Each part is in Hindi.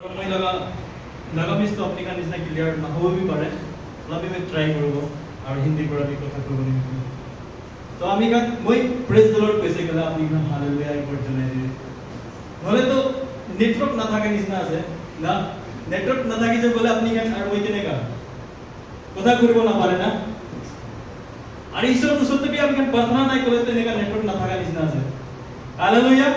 মই নাগামিজটো আপুনি নিচিনা ক্লিয়াৰ নহ'ব পাৰে তথাপি মই ট্ৰাই কৰিব আৰু হিন্দীৰ পৰা কথা ক'ব লাগিব তো আমি মই প্ৰেজ দ্য লৰ্ড কৈছে গ'লে আপুনি হালেলুয়া ৰিপৰ্ট জনাই দিয়ে নহ'লেতো নেটৱৰ্ক নাথাকে নিচিনা আছে না নেটৱৰ্ক নাথাকি যে গ'লে আপুনি আৰু মই কেনেকা কথা কৰিব নাপাৰে না আৰু ঈশ্বৰৰ ওচৰত যদি আমি প্ৰাৰ্থনা নাই কৰিলে তেনেকা নেটৱৰ্ক নাথাকা নিচিনা আছে hallelujah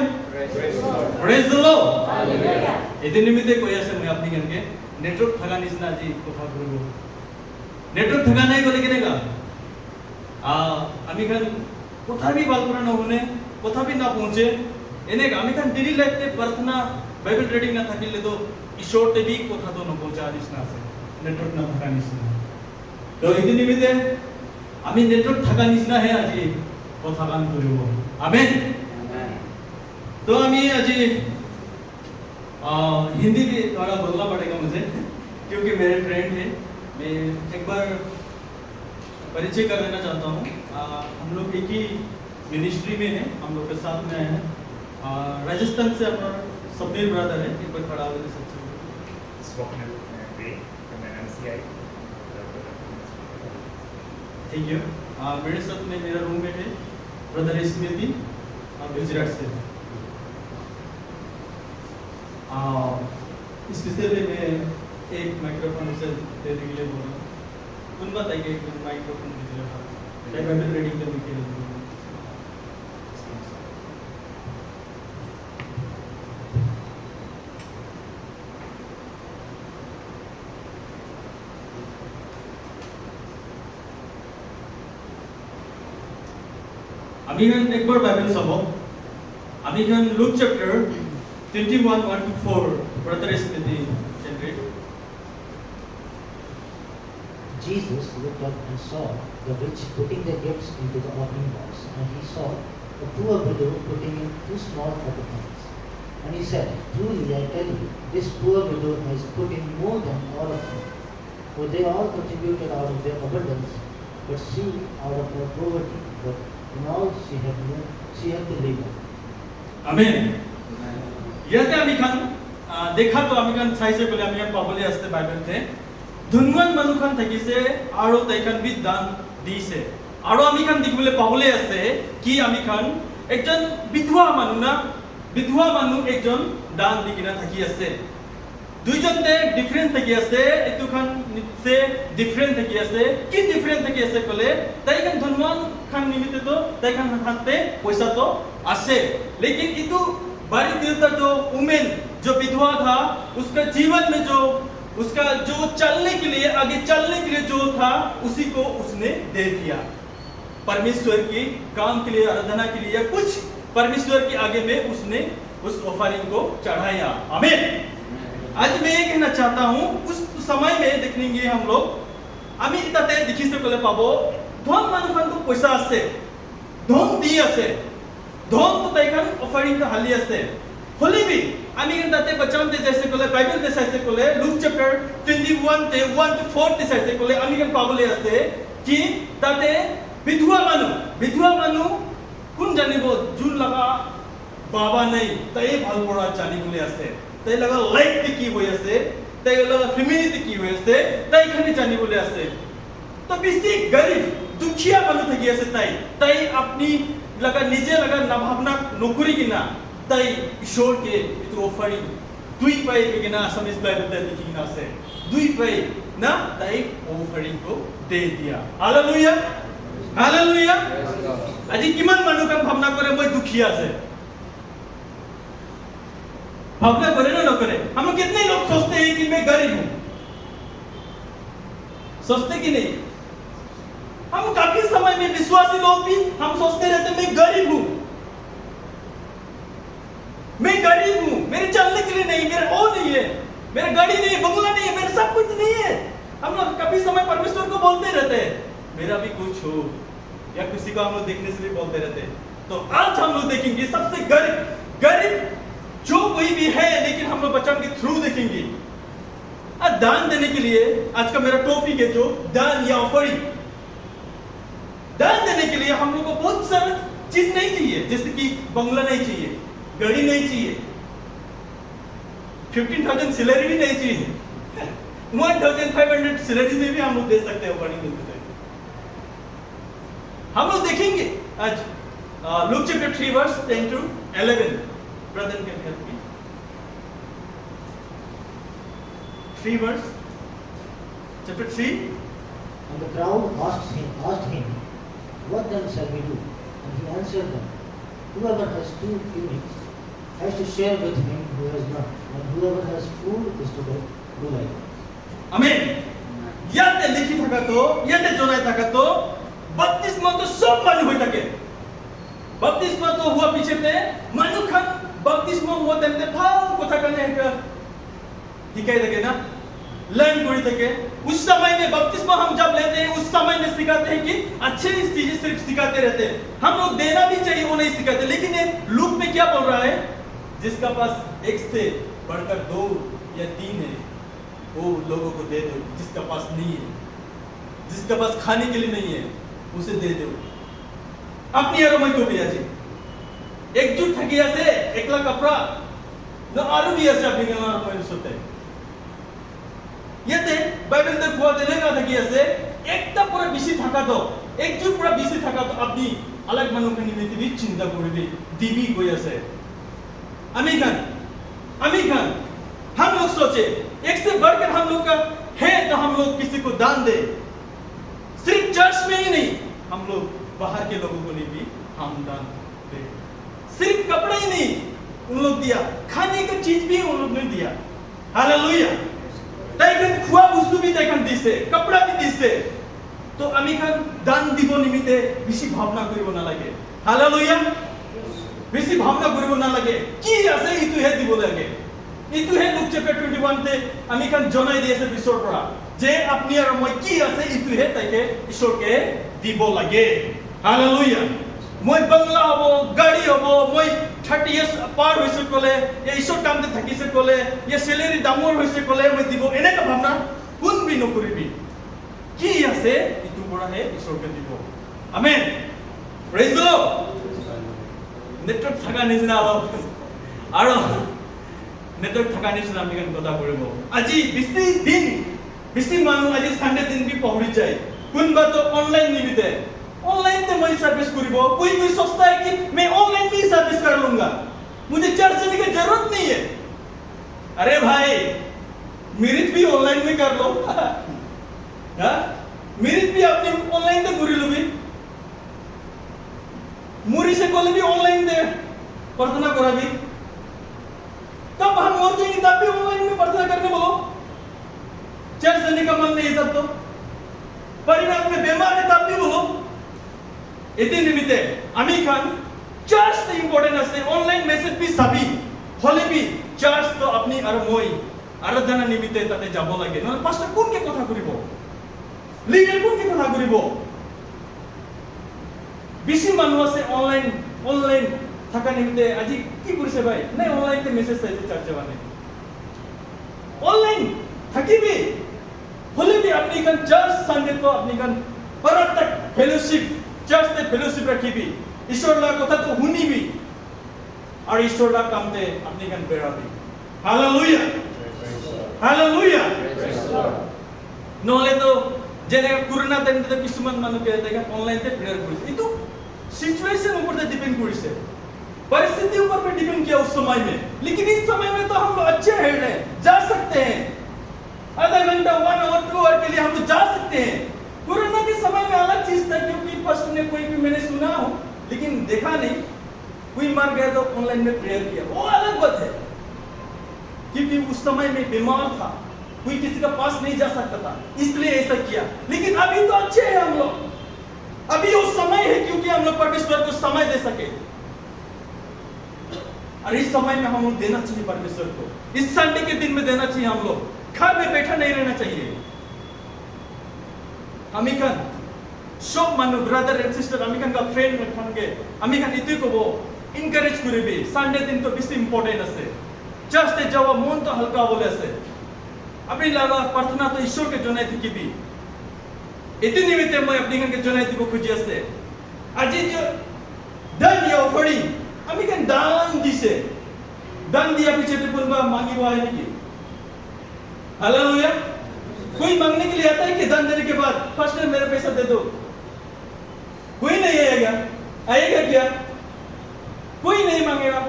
praise the lord hallelujah এতে নিমিতে কৈ আছে মই আপনি কেনকে নেটৱৰ্ক থাকা নিচিনা আজি কথা কৰিব নেটৱৰ্ক থাকা নাই গ'লে কেনেকা আমি খান কথা भी बात करना होने কথা भी ना पहुंचे एने আমি খান डेली लाइफ में प्रार्थना बाइबल रीडिंग ना থাকিলে তো ঈশ্বর তে भी কথা তো না পৌঁছা নিচিনা আছে নেটৱৰ্ক না থাকা নিচিনা তো এতে নিমিতে আমি নেটৱৰ্ক থাকা নিচিনা হে আজি কথা কাম কৰিব আমেন तो আমি আজি हिंदी भी थोड़ा बोलना पड़ेगा मुझे क्योंकि मेरे फ्रेंड है मैं एक बार परिचय कर लेना चाहता हूँ हम लोग एक ही मिनिस्ट्री में हैं हम लोग के साथ में आए हैं राजस्थान से अपना सबीर ब्रदर है एक बार खड़ा होकर सच्चे थैंक यू मेरे साथ में मेरा रूममेट है ब्रदर स्मृति गुजरात से स्पेशली मैं एक माइक्रोफोन से देने के लिए बोल रहा हूँ उन बताइए एक माइक्रोफोन दीजिए मैं बाइबल रीडिंग करने के लिए अभी हम एक बार बाइबल सब अभी हम Luke chapter 21:1-4 brother Smriti can read. Jesus looked up and saw the rich putting their gifts into the offering box, and he saw a poor widow putting in 2 small copper coins. And he said, "Truly I tell you, this poor widow has put in more than all of them, for they all contributed out of their abundance, but she out of her poverty, but in all she had to live." Amen. ইয়াতে আমি খান দেখা তো আমি খান চাইছে বলে আমি খান পাবলে আছে বাইবেলতে ধনৱান মানুহ খান থাকিছে আৰু তাইখান বি দান দিছে আৰু আমি খান দেখিবলৈ পাবলে আছে কি আমি খান একজন বিধৱা মানুহ না বিধৱা মানুহ একজন দান দি কিনা থাকি আছে দুইজনতে ডিফারেন্ট থাকি আছে এটো খান নিচে ডিফারেন্ট থাকি আছে কি ডিফারেন্ট থাকি আছে কলে তাইখান ধনৱান খান নিমিতে তো তাইখান হাতে পয়সা তো আছে लेकिन इतो बारी देवता जो उमेन जो विधवा था उसका जीवन में जो उसका जो चलने के लिए आगे चलने के लिए जो था उसी को उसने दे दिया परमेश्वर की काम के लिए आराधना के लिए कुछ परमेश्वर के आगे में उसने उस ऑफरिंग को चढ़ाया आमीन आज मैं ये कहना चाहता हूँ उस समय में देखेंगे हम लोग আমি তাতে দেখিছে কলে পাবো ধন মানুষখন তো পয়সা আছে ধন দি আছে ধন তো তাইখান অফারিং তো হালি আছে হলি বি আমি তাতে বচানতে जैसे কোলে বাইবেল তে চাইছে কোলে লুক চ্যাপ্টার 21 তে 1 to 4 তে চাইছে কোলে আমি কেন পাবলে আছে কি তাতে বিধৱা মানুহ কোন জানিব জুন লাগা বাবা নাই তাই ভাল পড়া জানিবলে আছে তাই লাগা লাইফ তে কি হৈ আছে তাই লাগা ফ্যামিলি তে কি হৈ আছে তাই খানি জানিবলে আছে তো বেশি গরিব দুখিয়া মানুহ থাকি আছে তাই আপনি लगा निजे लगा ना भावना नौकरी की ना ताई ईश्वर के इतो ऑफरिंग दुई पाई के ना असमिस बाइबल दे दी की ना से दुई पाई ना ताई ऑफरिंग को दे दिया हालेलुया हालेलुया আজি কিমান মানুহ কাম ভাবনা করে মই দুখিয়া আছে भावना करे ना न करे हम कितने लोग सोचते हैं कि मैं गरीब हूं सोचते कि नहीं हम काफी समय में विश्वासी लोग भी हम सोचते रहते मैं गरीब हूं मेरे चलने के लिए नहीं मेरा वो नहीं है मेरा गाड़ी नहीं बंगला नहीं है मेरा सब कुछ नहीं है हम लोग काफी समय परमेश्वर को बोलते रहते हैं मेरा भी कुछ हो या किसी को हम लोग देखने से भी बोलते रहते हैं तो आज हम लोग देखेंगे सबसे गरीब जो कोई भी है लेकिन हम लोग बच्चों के थ्रू देखेंगे दान देने के लिए आज का मेरा टॉपिक है जो दान या ऑफरिंग दान देने के लिए हम लोग को बहुत सारा चीज नहीं चाहिए जैसे कि बंगला नहीं चाहिए गाड़ी नहीं चाहिए 15,000 सैलरी भी नहीं चाहिए 1,500 सैलरी में भी हम लोग दे सकते हैं ऑफरिंग मिलते हैं। हम लोग देखेंगे आज Luke chapter 3 verse 10 to 11 brother can help me 3 verse chapter 3 And the crowd asked him, what then shall we do? And he answered them, whoever has 2 tunics has to share with him who has none, and whoever has food is to do likewise. Amen. याते लिखी थाका तो याते जोनाय थाका तो बपतिस्मा तो सब मानु होई थाके बपतिस्मा तो हुआ पीछे ते मानु खान बपतिस्मा हुआ तेमते फाल कोथा कने एक दिखाई देगे ना लर्न करी थके उस समय में बपतिस्मा हम जब लेते हैं उस समय में सिखाते हैं कि अच्छे चीजें सिर्फ सिखाते रहते हैं हम लोग देना भी चाहिए वो नहीं सिखाते लेकिन ये लूक में क्या बोल रहा है जिसका पास एक से बढ़कर 2 या 3 है वो लोगों को दे दो जिसका पास नहीं है जिसका पास खाने के लिए नहीं है उसे दे दो अपनी अरोमय को भी आजी एकजुट थकी ऐसे एकला कपड़ा न आलू भी ऐसे अपनी गला में सोते ये ते बाइबल में बुआ देने का थकी ऐसे एकता पूरा बिसी थका तो एकजुट पूरा बिसी थका तो अपनी अलग मनुष्य की निमित्त भी चिंता करी भी दीवी कोई ऐसे अमेरिकन हम लोग सोचे एक से बढ़कर हम लोग का है तो हम लोग किसी को दान दे सिर्फ चर्च में ही नहीं हम लोग बाहर के लोगों को भी हम दान दे सिर्फ कपड़ा ही नहीं उन लोग दिया खाने का चीज भी उन लोग ने दिया हालेलुया ताइकन खुआ वस्तु भी ताइकन दिसे कपड़ा भी दिसे तो अमेरिकन दान दिबो निमित्ते बेसी भावना करिब ना लागे हालेलुया बेसी भावना करिब ना लागे की আছে ইতু হে দিব লাগে ইতু হে লুক চ্যাপ্টার 21 তে अमेरिकन জনাই দিয়েছে ঈশ্বর পৰা যে আপনি আর মই কি আছে ইতু হে তাইকে ঈশ্বরকে দিব লাগে হালেলুয়া মই বাংলা হবো গাড়ি হবো মই 30 ইয়ার্স পার হইছে কলে এই ঈশ্বর কামতে থাকিছে কলে এই স্যালারি দামর হইছে কলে মই দিব এনেকা ভাবনা কোন বি নকৰিবি কি আছে ইতু পৰা হে ঈশ্বরকে দিব amen praise the lord network থাকা নিচিনা অলপ আৰু নেটৱৰ্ক থাকা নিচিনা আমি কথা কৰিব আজি বেছি মানুহ আজি সানডে দিন भी पहुंच जाए কোনবা তো অনলাइन নিবিতে ऑनलाइन ते मैं सर्विस करिबो कोई सोचता है कि मैं ऑनलाइन भी सर्विस कर लूंगा मुझे चर्च जाने की जरूरत नहीं है अरे भाई मेरिट भी ऑनलाइन में कर लो हां मेरिट भी अपने ऑनलाइन ते करी लो भी मुरी से कोले भी ऑनलाइन दे प्रार्थना करा भी तब हम और जाएंगे तब भी ऑनलाइन में प्रार्थना करने बोलो चर्च जाने का मन नहीं तब तो परिवार में बीमार है तब भी बोलो इतने निमित्ते अमेरिकन चर्च तो इम्पोर्टेंट है ऑनलाइन मैसेज भी सभी होले भी चर्च तो अपनी अरमोई आराधना निमित्ते ताते जाबो लागे न पास्टर कोन के कथा करिबो लीडर कोन के कथा करिबो बेसी মানুহ আছে অনলাइन থাকা নিমিত্তে আজি কি কৰিছে ভাই নাই অনলাইনতে মেসেজ চাইছে চার্চে মানে অনলাइन থাকিবি होले भी अपनी कन चर्च संडे तो अपनी कन परतक फेलोशिप चर्च ते फेलोशिप रखी भी ईश्वर ला कथा तो हुनी भी और ईश्वर ला काम ते अपनी कन बेरा भी हालेलुया हालेलुया नोले तो जेने कोरोना टाइम ते किसुमान मानु के देखा ऑनलाइन ते प्रेयर करिसे इतो सिचुएशन ऊपर ते डिपेंड करिसे परिस्थिति ऊपर पे डिपेंड किया उस समय में लेकिन इस समय में तो हम लोग अच्छे हैं जा सकते हैं आधा घंटा 1 आवर 2 आवर के लिए हम तो जा सकते हैं कोरोना के समय में अलग चीज था क्योंकि फर्स्ट ने कोई भी मैंने सुना हो लेकिन देखा नहीं कोई मर गया तो ऑनलाइन में प्रेयर किया वो अलग बात है क्योंकि उस समय में बीमार था कोई किसी का पास नहीं जा सकता था इसलिए ऐसा किया लेकिन अभी तो अच्छे हैं हम लोग अभी वो समय है क्योंकि हम लोग परमेश्वर को समय दे सके और इस समय में हम लोग देना चाहिए परमेश्वर को इस संडे के दिन में देना चाहिए हम लोग घर में बैठा नहीं रहना चाहिए अमेरिकन सब मानु ब्रदर एंड सिस्टर अमेरिकन का फ्रेंड रखंगे अमेरिकन इतु को वो इनकरेज करिबी संडे दिन तो बेसी इंपोर्टेंट আছে चर्च ते जावा मन तो हल्का बोले আছে अपनी लागा प्रार्थना तो ईश्वर के जनाई थी भी इतने निमित्ते मैं अपनी के जनाई थी को खोजी আছে আজি जो दान या ऑफरिंग अमेरिकन दान दिसे दान दिया पीछे तो पुनवा मांगी हुआ है नहीं। हालेलुया। कोई मांगने के लिए आता है कि दान देने के बाद फर्स्ट मेरा पैसा दे दो? कोई नहीं आएगा। आएगा क्या? कोई नहीं मांगेगा,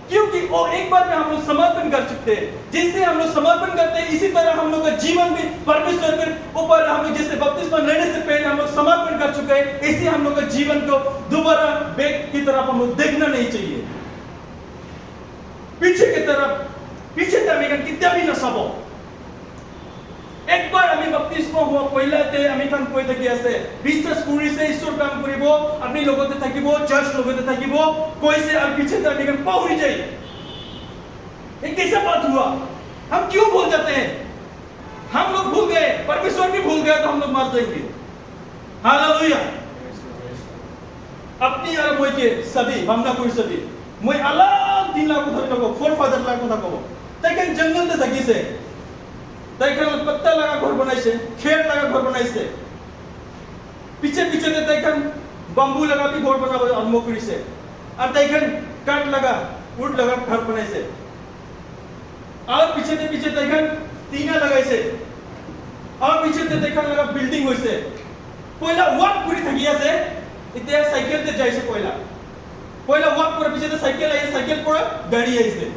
क्योंकि वो एक बार में हम लोग समर्पण कर चुके हैं। जैसे हम लोग समर्पण करते हैं इसी तरह हम लोग का जीवन भी परमेश्वर के ऊपर, हम लोग जैसे बपतिस्मा लेने से पहले हम लोग समर्पण कर चुके हैं, ऐसे हम लोग का जीवन को दोबारा बैक की तरफ हम लोग देखना नहीं चाहिए। पीछे की तरफ, पीछे तक कितना भी न सबो। एक बार আমি বাপ্তিস্ম হওয়া কইলাতে আমি কান কই থাকি আছে বিশ্বাস করিছে ঈশ্বর কাম করিব, আপনি লগতে থাকিব, চার্চ লগতে থাকিব, কইছে আর পিছে তে আমি কান পাউরি যাই। ये कैसा बात हुआ? हम क्यों भूल जाते हैं? हम लोग भूल गए, परमेश्वर भी भूल गया तो हम लोग मर जाएंगे। हालेलुया। अपनी और मोय के सभी भावना कोई सभी मोय अलग दिन लागू धरि लगो फोर फादर लागू था कबो तैकन जंगल ते थकी से तैकन पत्ता लगा घर बनाइसे, खेर लगा घर बनाइसे, पीछे पीछे ते तैकन बम्बू लगा भी घर बनाबो आरंभ करिसे, और तैकन काट लगा वुड लगा घर बनाइसे, और पीछे तैकन टीना लगाइसे, और पीछे ते तैकन लगा बिल्डिंग होइसे। पहिला वाक पूरी थकिया से इते साइकिल ते जाइसे पहिला वाक पूरा पीछे ते साइकिल पूरा गाड़ी आइसे।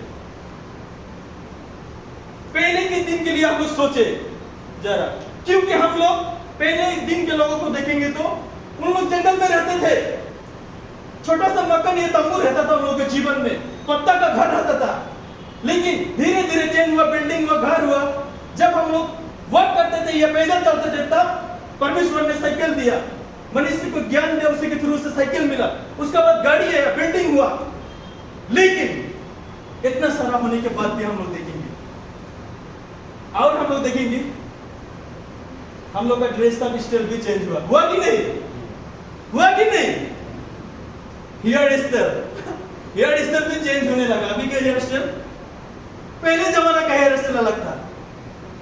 पहले के दिन के लिए हम लोग सोचे जरा, क्योंकि हम लोग पहले दिन के लोगों को देखेंगे तो उन लोग जंगल में रहते थे, छोटा सा मकान या तंबू रहता था उन लोगों के जीवन में, पत्ता का घर रहता था। लेकिन धीरे धीरे चेंज हुआ, बिल्डिंग हुआ, घर हुआ। जब हम लोग वॉक करते थे या पैदल चलते थे तब परमेश्वर ने साइकिल दिया, मनुष्य को ज्ञान दिया, उसी के थ्रू से साइकिल मिला, उसके बाद गाड़ी आया, बिल्डिंग हुआ। लेकिन इतना सारा होने के बाद भी हम लोग देखेंगे, और हम लोग देखेंगे हम लोग का ड्रेस का स्टाइल भी चेंज हुआ कि नहीं? हुआ कि नहीं? हेयर स्टाइल भी चेंज होने लगा। अभी के हेयर स्टाइल, पहले जमाना का हेयर स्टाइल अलग था।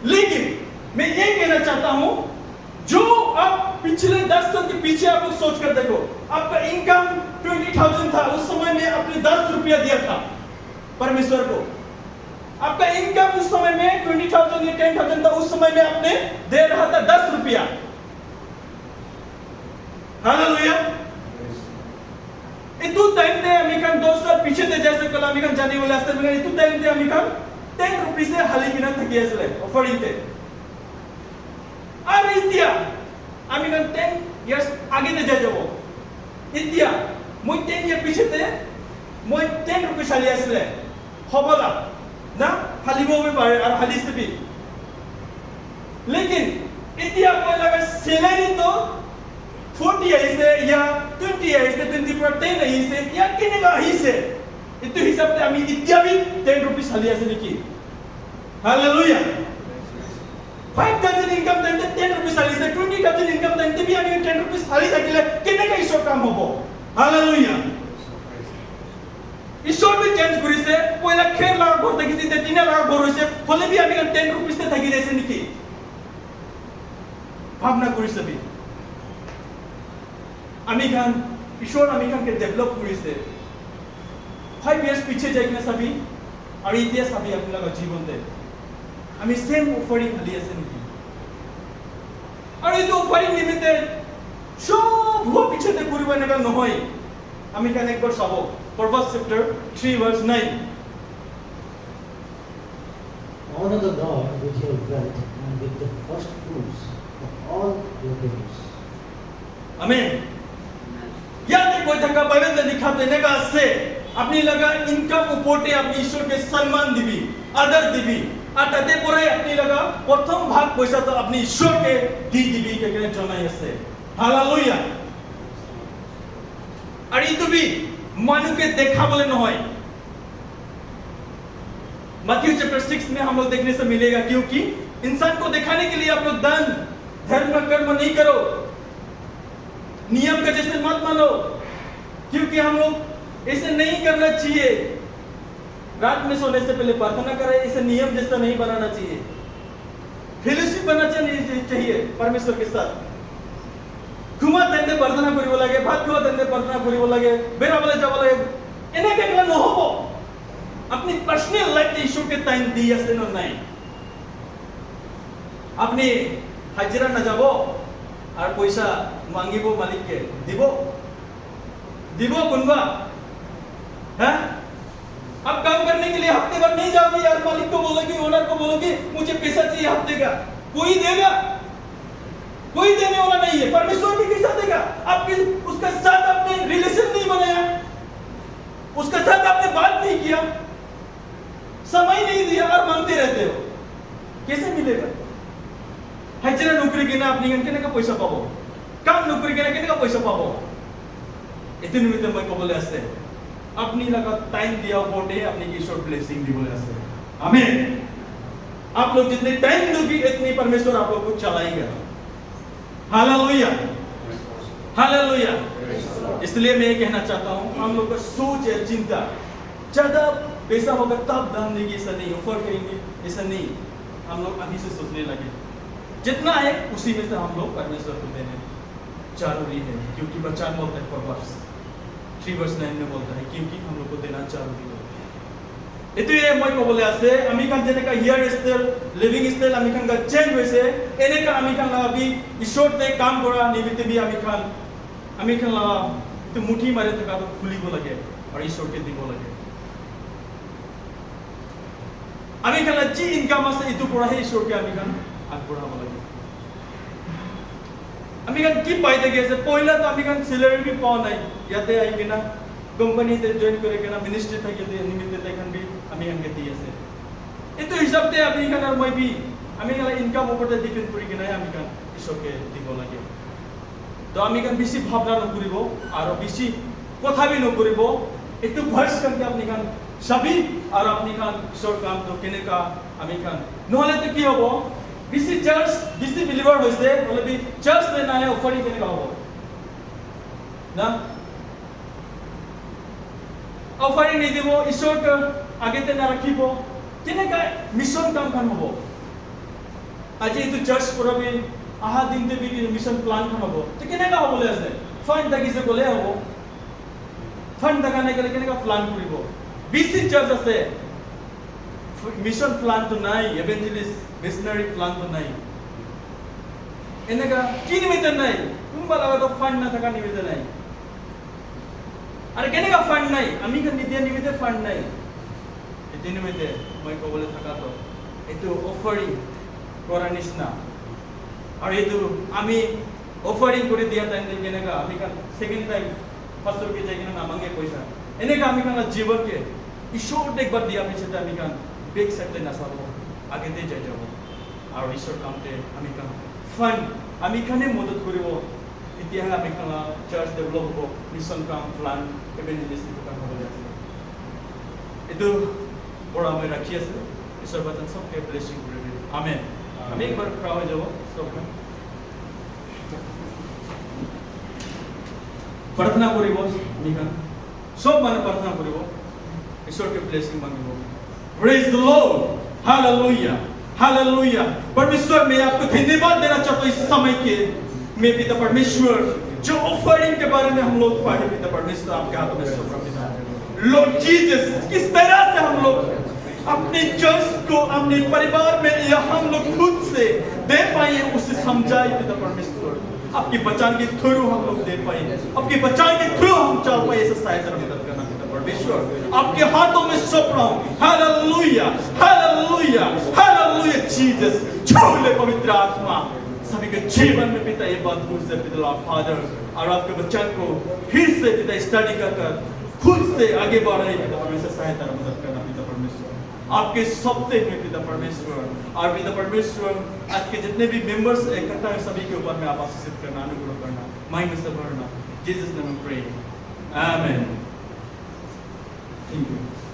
लेकिन मैं ये कहना चाहता हूं, जो आप पिछले 10 साल के पीछे आप लोग सोच कर देखो, आपका इनकम 20,000 था, उस समय में आपने 10 रुपया दिया था परमेश्वर को। आपका इनकम उस समय में 20,000 या 10,000 था, उस समय में आपने दे रहा था 10 रुपया। हालेलुया। इतु टाइम ते अमेरिकन 2 साल पीछे ते जैसे कल अमेरिकन जाने वाले रास्ते में इतु टाइम ते अमेरिकन 10 रुपये से हाली बिना थकी असले ऑफरिंग ते। और इंडिया अमेरिकन 10 इयर्स आगे ते जाए वो इंडिया मोय 10 ईयर पीछे ते मोय 10 रुपये साली असले होबला ना हालिबो में बारे और हाली से भी। लेकिन इंडिया को लगा सैलरी तो 40 ऐसे या 20 ऐसे 20% ऐसे या कितने का ऐसे इतने हिसाब से अमी इंडिया भी 10 रुपये हाली ऐसे लिखी। हालेलुया। 5,000 इनकम देते 10 रुपये हाली से 20,000 इनकम देते भी अमी 10 रुपये हाली तक ले कितने का इशो काम होगा। हालेलुया। ईश्वर भी चेंज करी से पहिला खेर लगा घर देखी थी 3 लाख घर होइसे फले भी आमी 10 रुपये से थकी जैसे निकी भावना करी से भी आमी खान ईश्वर आमी खान के डेवलप करी से 5 इयर्स पीछे जाके सभी और इतिहास सभी अपने लगा जीवन दे आमी सेम ऑफरिंग हली ऐसे निकी और ये तो ऑफरिंग निमित्ते सब वो पीछे ते पूरी बने का নহয় आमी खान एक बार सबो Proverbs chapter 3 verse 9. Honor the Lord with your wealth and with the first fruits of all your produce. Amen. याद है कोई थका बाइबल में लिखा देने का से अपनी लगा इनकम उपोटे अपनी ईश्वर के सम्मान दिबी आदर दिबी आताते परे अपनी लगा प्रथम भाग पैसा तो अपनी ईश्वर के दी दिबी के कहने जनाई से। हालेलुया। और ये तो भी मानु के देखा बोले নহয়। मत्ती चैप्टर 6 में हम लोग देखने से मिलेगा, क्योंकि इंसान को दिखाने के लिए आप लोग दान धर्म कर्म नहीं करो, नियम का जैसे मत मानो, क्योंकि हम लोग ऐसे नहीं करना चाहिए। रात में सोने से पहले प्रार्थना करें, ऐसे नियम जैसा नहीं बनाना चाहिए। फेलोशिप बनना चाहिए परमेश्वर के साथ। घुमा तंदे प्रार्थना करिब लागे, भात खवा तंदे प्रार्थना करिब लागे, बेरा बोले जाब लागे, एने केकला নহব। अपनी पर्सनल लाइफ ईश्वर के टाइम दी আছে না নাই আপনি হাজিরা না যাব আর পয়সা মাঙ্গিব মালিককে দিব কোনবা हैं अब काम करने के लिए हफ्ते भर नहीं जाओगी यार मालिक को बोलोगी ओनर को बोलोगी मुझे पैसा चाहिए हफ्ते का कोई देगा कोई देने वाला नहीं है परमेश्वर भी कैसा देगा आपके उसका साथ आपने रिलेशन नहीं बनाया उसका साथ आपने बात नहीं किया समय नहीं दिया और मांगते रहते हो कैसे मिलेगा हाजिरा नौकरी के ना अपनी केने का पैसा पाबो काम नौकरी के ना केने का पैसा पाबो इतने निमित्त मैं को बोले आस्ते अपनी लगा टाइम दिया बोटे अपनी ईश्वर ब्लेसिंग दी बोले आस्ते आमीन आप लोग जितने टाइम दोगे इतनी परमेश्वर आप लोग को चलाएगा हालेलुया हालेलुया इसलिए मैं ये कहना चाहता हूँ हम लोग का सोच है चिंता ज्यादा पैसा होगा तब दान देंगे ऐसा नहीं ऑफर करेंगे ऐसा नहीं हम लोग अभी से सोचने लगे जितना है उसी में से हम लोग परमेश्वर को देने जरूरी है क्योंकि बच्चा बोलता है प्रॉब्स 3:9 में बोलता है क्योंकि हम लोग को देना जरूरी है इतने मैं को बोले आसे अमेरिकन जने का here style living style American का चेंज वैसे एने का अमेरिकन ला अभी ईश्वर ते काम करा निमित्त भी अमेरिकन ला तो मुट्ठी मारे तक तो खुली को लगे और ईश्वर के दिखो लगे अमेरिकन ला जी इनकम से इतु पड़ा है ईश्वर के अमेरिकन आग बढ़ा लगे अमेरिकन की पाइते कैसे पहला तो अमेरिकन सैलरी भी पाओ नहीं याते आई के ना कंपनी ते जॉइन करे के ना मिनिस्ट्री था के निमित्त ते खन भी अमेरिकन के दिए से इतो हिसाब ते अमेरिकन और मैं भी अमेरिकन इनकम ऊपर ते डिपेंड करी के ना अमेरिकन ईश्वर के दिखो लगे तो अमेरिकन बेसी भावना न करिबो और बेसी কথা भी न करिबो इतो वर्ष करके अमेरिकन सभी और अमेरिकन ईश्वर काम तो केने का अमेरिकन নহলে তো কি হবো बेसी चर्च बेसी बिलीवर होइसे बोले भी चर्च देना है ऑफरिंग केने का होबो ना ऑफरिंग नहीं देबो ईश्वर के आगे ते ना रखिबो केने का मिशन काम खान होबो आज ये तो चर्च पूरा भी आहा दिन ते भी मिशन प्लान खान होबो तो केने का होबो ले आसे फंड तक से बोले होबो फंड लगाने के लिए केने का प्लान करिबो बेसी चर्च আছে मिशन प्लान तो नहीं एवेंजलिस्ट मिशनरी प्लान तो नहीं इनका की निमित्त नहीं तुम लगा तो फंड ना थका निमित्त नहीं अरे कहने का फंड नहीं अमी का नित्य निमित्त फंड नहीं इतने निमित्त मैं को बोले थका तो इतो ऑफरिंग करा निस्ना और ये तो अमी ऑफरिंग करे दिया टाइम दे कहने का अमी का सेकंड टाइम फर्स्ट के जाके ना मांगे पैसा इन्हें का अमी का जीवन के ईश्वर एक बार दिया पीछे अमी का बेग सकते ना सब आगे दे जाए जाओ और ईश्वर कामते आमी का फंड आमी खाने मदद करिवो इतिहास आमी खाना चर्च डेवलप हो मिशन काम प्लान इवेंजलिस्ट को काम हो जाए इतो बड़ा में रखी है ईश्वर वचन सबके ब्लेसिंग करिवे आमेन आमी एक बार खड़ा हो जाओ सब प्रार्थना करिवो आमी का सब माने प्रार्थना करिवो ईश्वर के blessing मांगिवो Praise the Lord. Hallelujah. Hallelujah. परमेश्वर मैं आपको धन्यवाद देना चाहता हूँ इस समय के में पिता परमेश्वर जो ऑफरिंग के बारे में हम लोग पढ़े पिता परमेश्वर आपके हाथों में सौंप रहे हैं लॉर्ड जीसस किस तरह से हम लोग अपने चर्च को अपने परिवार में या हम लोग खुद से दे पाए उसे समझाए पिता परमेश्वर आपके बचान के थ्रू हम लोग दे पाए आपके बचान के थ्रू हम चल पाए ऐसा सहायता मदद करना परमेश्वर आपके हाथों में सौंप रहा हूं हालेलुया हालेलुया हालेलुया जीसस छू ले पवित्र आत्मा सभी के जीवन में पिता ये बात खुद से पिता फादर और आपके बच्चों को फिर से पिता स्टडी कर खुद से आगे बढ़ रहे पिता परमेश्वर सहायता मदद करना पिता परमेश्वर आपके सप्ताह में पिता परमेश्वर और पिता परमेश्वर आज के जितने भी मेंबर्स इकट्ठा हैं सभी के ऊपर में आप आशीषित करना अनुग्रह करना महिमा से भरना Jesus name we pray amen Thank you.